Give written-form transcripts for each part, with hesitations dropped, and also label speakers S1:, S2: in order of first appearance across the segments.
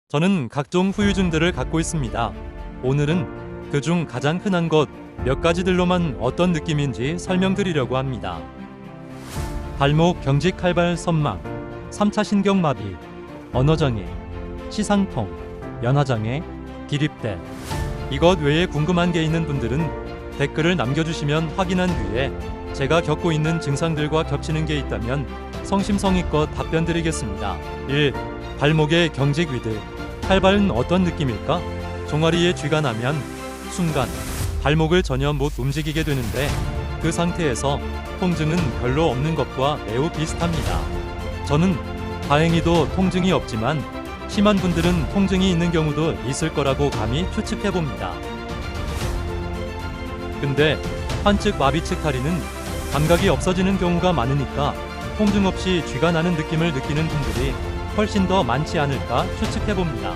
S1: 저는 각종 후유증들을 갖고 있습니다. 오늘은 그중 가장 흔한 것 몇 가지들로만 어떤 느낌인지 설명드리려고 합니다. 발목 경직 칼발 선망, 3차 신경마비, 언어장애, 시상통, 연화장애, 기립대. 이것 외에 궁금한 게 있는 분들은 댓글을 남겨주시면 확인한 뒤에 제가 겪고 있는 증상들과 겹치는 게 있다면 성심성의껏 답변 드리겠습니다. 1. 발목의 경직 위드. 칼발은 어떤 느낌일까? 종아리에 쥐가 나면 순간 발목을 전혀 못 움직이게 되는데 그 상태에서 통증은 별로 없는 것과 매우 비슷합니다. 저는 다행히도 통증이 없지만 심한 분들은 통증이 있는 경우도 있을 거라고 감히 추측해 봅니다. 근데 한측 마비측 다리는 감각이 없어지는 경우가 많으니까 통증 없이 쥐가 나는 느낌을 느끼는 분들이 훨씬 더 많지 않을까 추측해 봅니다.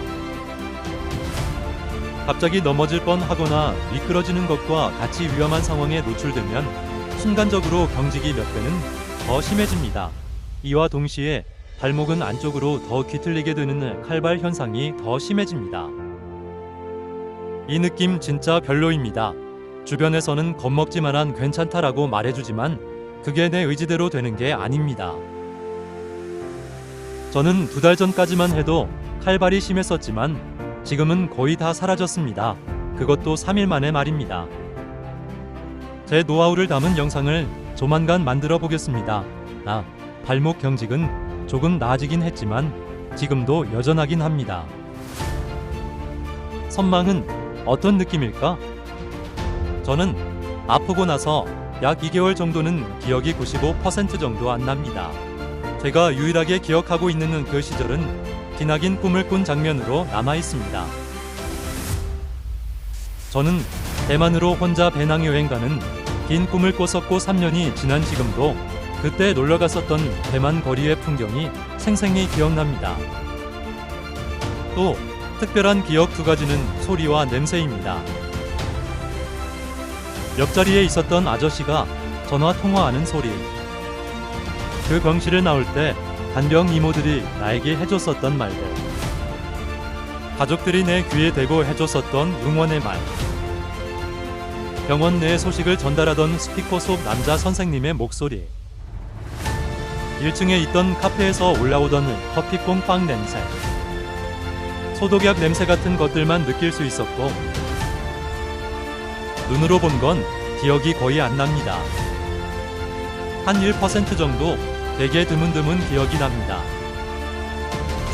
S1: 갑자기 넘어질 뻔하거나 미끄러지는 것과 같이 위험한 상황에 노출되면 순간적으로 경직이 몇 배는 더 심해집니다. 이와 동시에 발목은 안쪽으로 더 뒤틀리게 되는 칼발 현상이 더 심해집니다. 이 느낌 진짜 별로입니다. 주변에서는 겁먹지만한 괜찮다라고 말해주지만 그게 내 의지대로 되는 게 아닙니다. 저는 2달 전까지만 해도 칼발이 심했었지만 지금은 거의 다 사라졌습니다. 그것도 3일 만에 말입니다. 제 노하우를 담은 영상을 조만간 만들어 보겠습니다. 발목 경직은 조금 나아지긴 했지만 지금도 여전하긴 합니다. 선망은 어떤 느낌일까? 저는 아프고 나서 약 2개월 정도는 기억이 95% 정도 안 납니다. 제가 유일하게 기억하고 있는 그 시절은 기나긴 꿈을 꾼 장면으로 남아 있습니다. 저는 대만으로 혼자 배낭여행 가는 긴 꿈을 꿨었고 3년이 지난 지금도 그때 놀러 갔었던 대만 거리의 풍경이 생생히 기억납니다. 또 특별한 기억 2가지는 소리와 냄새입니다. 옆자리에 있었던 아저씨가 전화 통화하는 소리. 그 병실을 나올 때 간병 이모들이 나에게 해줬었던 말들. 가족들이 내 귀에 대고 해줬었던 응원의 말. 병원 내 소식을 전달하던 스피커 속 남자 선생님의 목소리. 1층에 있던 카페에서 올라오던 커피콩 빵 냄새. 소독약 냄새 같은 것들만 느낄 수 있었고 눈으로 본 건 기억이 거의 안 납니다. 한 1% 정도 되게 드문드문 기억이 납니다.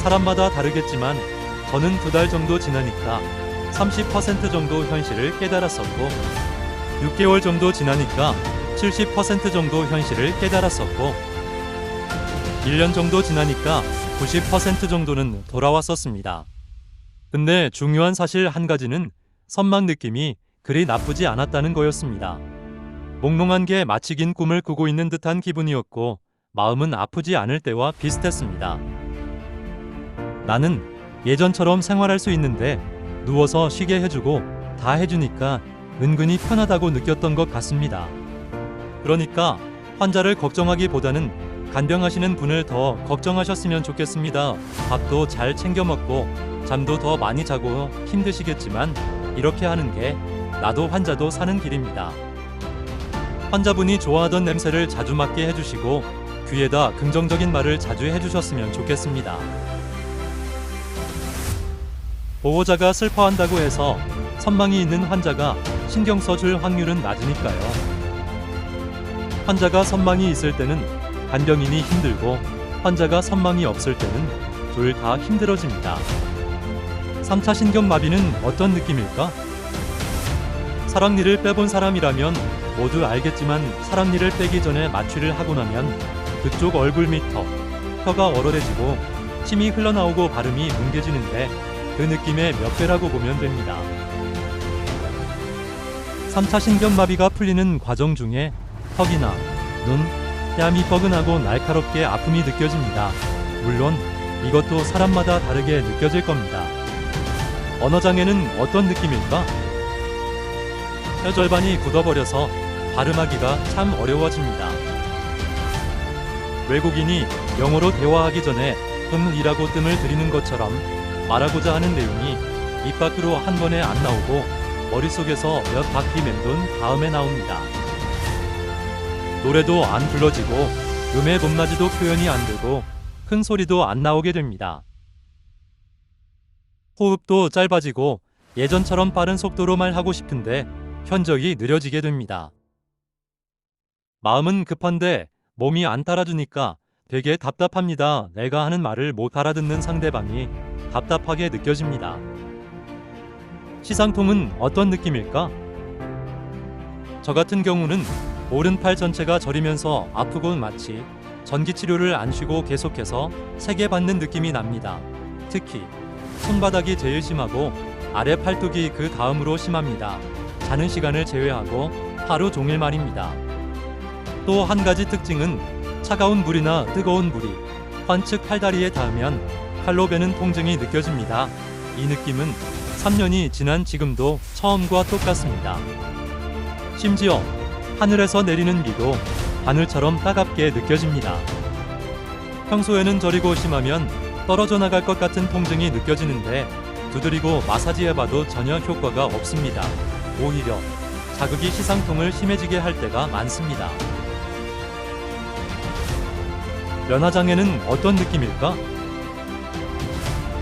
S1: 사람마다 다르겠지만 저는 2달 정도 지나니까 30% 정도 현실을 깨달았었고 6개월 정도 지나니까 70% 정도 현실을 깨달았었고 1년 정도 지나니까 90% 정도는 돌아왔었습니다. 근데 중요한 사실 한 가지는 선망 느낌이 그리 나쁘지 않았다는 거였습니다. 몽롱한 게 마치 긴 꿈을 꾸고 있는 듯한 기분이었고 마음은 아프지 않을 때와 비슷했습니다. 나는 예전처럼 생활할 수 있는데 누워서 쉬게 해주고 다 해주니까 은근히 편하다고 느꼈던 것 같습니다. 그러니까 환자를 걱정하기보다는 간병하시는 분을 더 걱정하셨으면 좋겠습니다. 밥도 잘 챙겨 먹고 잠도 더 많이 자고 힘드시겠지만 이렇게 하는 게 나도 환자도 사는 길입니다. 환자분이 좋아하던 냄새를 자주 맡게 해주시고 귀에다 긍정적인 말을 자주 해주셨으면 좋겠습니다. 보호자가 슬퍼한다고 해서 선망이 있는 환자가 신경 써줄 확률은 낮으니까요. 환자가 선망이 있을 때는 간병인이 힘들고 환자가 선망이 없을 때는 둘 다 힘들어집니다. 3차 신경마비는 어떤 느낌일까? 사랑니를 빼본 사람이라면 모두 알겠지만 사랑니를 빼기 전에 마취를 하고 나면 그쪽 얼굴 밑 턱, 혀가 얼얼해지고 침이 흘러나오고 발음이 뭉개지는데 그 느낌의 몇 배라고 보면 됩니다. 3차 신경마비가 풀리는 과정 중에 턱이나 눈, 뺨이 뻐근하고 날카롭게 아픔이 느껴집니다. 물론 이것도 사람마다 다르게 느껴질 겁니다. 언어장애는 어떤 느낌일까? 혀 절반이 굳어버려서 발음하기가 참 어려워집니다. 외국인이 영어로 대화하기 전에 이라고 뜸을 들이는 것처럼 말하고자 하는 내용이 입 밖으로 한 번에 안 나오고 머릿속에서 몇 바퀴 맴돈 다음에 나옵니다. 노래도 안 불러지고 음의 높낮이도 표현이 안 되고 큰 소리도 안 나오게 됩니다. 호흡도 짧아지고 예전처럼 빠른 속도로 말하고 싶은데 현저히 느려지게 됩니다. 마음은 급한데 몸이 안 따라주니까 되게 답답합니다. 내가 하는 말을 못 알아듣는 상대방이 답답하게 느껴집니다. 시상통은 어떤 느낌일까? 저 같은 경우는 오른팔 전체가 저리면서 아프고 마치 전기치료를 안 쉬고 계속해서 세게 받는 느낌이 납니다. 특히 손바닥이 제일 심하고 아래 팔뚝이 그 다음으로 심합니다. 자는 시간을 제외하고 하루 종일 말입니다. 또 한 가지 특징은 차가운 물이나 뜨거운 물이 환측 팔다리에 닿으면 팔로 베는 통증이 느껴집니다. 이 느낌은 3년이 지난 지금도 처음과 똑같습니다. 심지어 하늘에서 내리는 비도 바늘처럼 따갑게 느껴집니다. 평소에는 저리고 심하면 떨어져 나갈 것 같은 통증이 느껴지는데 두드리고 마사지해봐도 전혀 효과가 없습니다. 오히려 자극이 시상통을 심해지게 할 때가 많습니다. 면화장애는 어떤 느낌일까?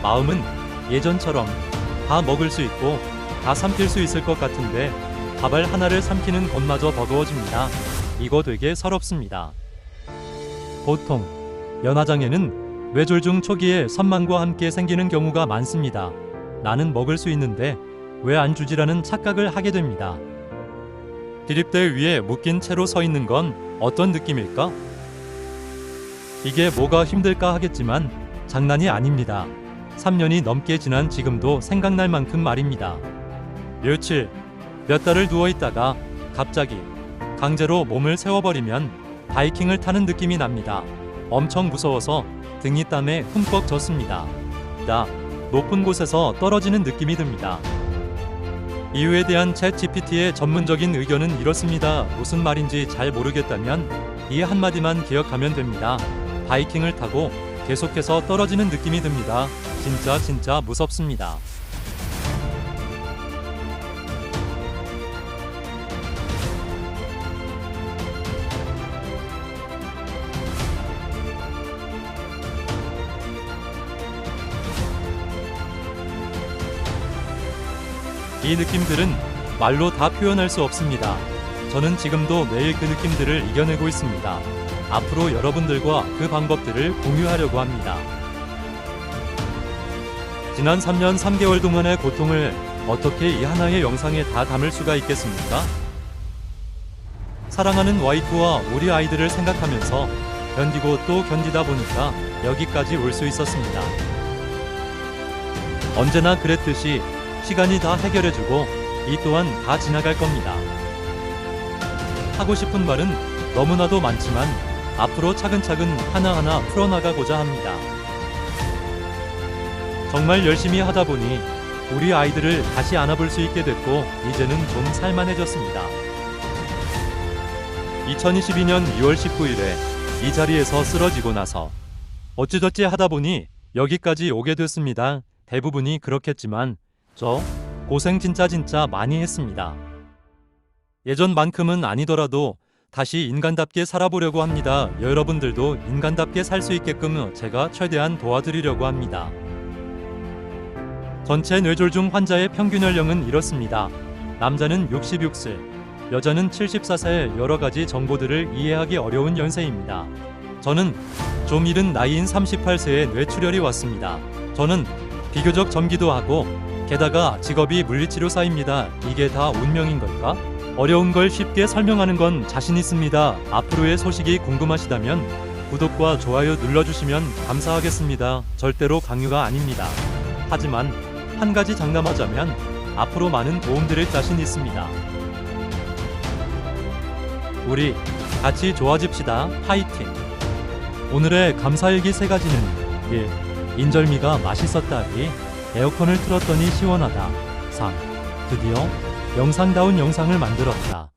S1: 마음은 예전처럼 다 먹을 수 있고 다 삼킬 수 있을 것 같은데 밥알 하나를 삼키는 것마저 버거워집니다. 이거 되게 서럽습니다. 보통 면화장애는 뇌졸중 초기에 선망과 함께 생기는 경우가 많습니다. 나는 먹을 수 있는데 왜 안 주지라는 착각을 하게 됩니다. 기립대 위에 묶인 채로 서 있는 건 어떤 느낌일까? 이게 뭐가 힘들까 하겠지만 장난이 아닙니다. 3년이 넘게 지난 지금도 생각날 만큼 말입니다. 며칠, 몇 달을 누워있다가 갑자기 강제로 몸을 세워버리면 바이킹을 타는 느낌이 납니다. 엄청 무서워서 등이 땀에 흠뻑 젖습니다. 높은 곳에서 떨어지는 느낌이 듭니다. 이유에 대한 챗 GPT의 전문적인 의견은 이렇습니다. 무슨 말인지 잘 모르겠다면 이 한마디만 기억하면 됩니다. 바이킹을 타고 계속해서 떨어지는 느낌이 듭니다. 진짜 무섭습니다. 이 느낌들은 말로 다 표현할 수 없습니다. 저는 지금도 매일 그 느낌들을 이겨내고 있습니다. 앞으로 여러분들과 그 방법들을 공유하려고 합니다. 지난 3년 3개월 동안의 고통을 어떻게 이 하나의 영상에 다 담을 수가 있겠습니까? 사랑하는 와이프와 우리 아이들을 생각하면서 견디고 또 견디다 보니까 여기까지 올 수 있었습니다. 언제나 그랬듯이 시간이 다 해결해주고 이 또한 다 지나갈 겁니다. 하고 싶은 말은 너무나도 많지만 앞으로 차근차근 하나하나 풀어나가고자 합니다. 정말 열심히 하다 보니 우리 아이들을 다시 안아볼 수 있게 됐고 이제는 좀 살만해졌습니다. 2022년 2월 19일에 이 자리에서 쓰러지고 나서 어찌저찌 하다 보니 여기까지 오게 됐습니다. 대부분이 그렇겠지만 저 고생 진짜 많이 했습니다. 예전만큼은 아니더라도 다시 인간답게 살아보려고 합니다. 여러분들도 인간답게 살 수 있게끔 제가 최대한 도와드리려고 합니다. 전체 뇌졸중 환자의 평균 연령은 이렇습니다. 남자는 66세, 여자는 74세의 여러 가지 정보들을 이해하기 어려운 연세입니다. 저는 좀 이른 나이인 38세에 뇌출혈이 왔습니다. 저는 비교적 젊기도 하고 게다가 직업이 물리치료사입니다. 이게 다 운명인 걸까? 어려운 걸 쉽게 설명하는 건 자신 있습니다. 앞으로의 소식이 궁금하시다면 구독과 좋아요 눌러주시면 감사하겠습니다. 절대로 강요가 아닙니다. 하지만 한 가지 장담하자면 앞으로 많은 도움 드릴 자신 있습니다. 우리 같이 좋아집시다. 파이팅! 오늘의 감사일기 3가지는 1. 인절미가 맛있었다. 2. 에어컨을 틀었더니 시원하다. 3. 드디어 영상다운 영상을 만들었다.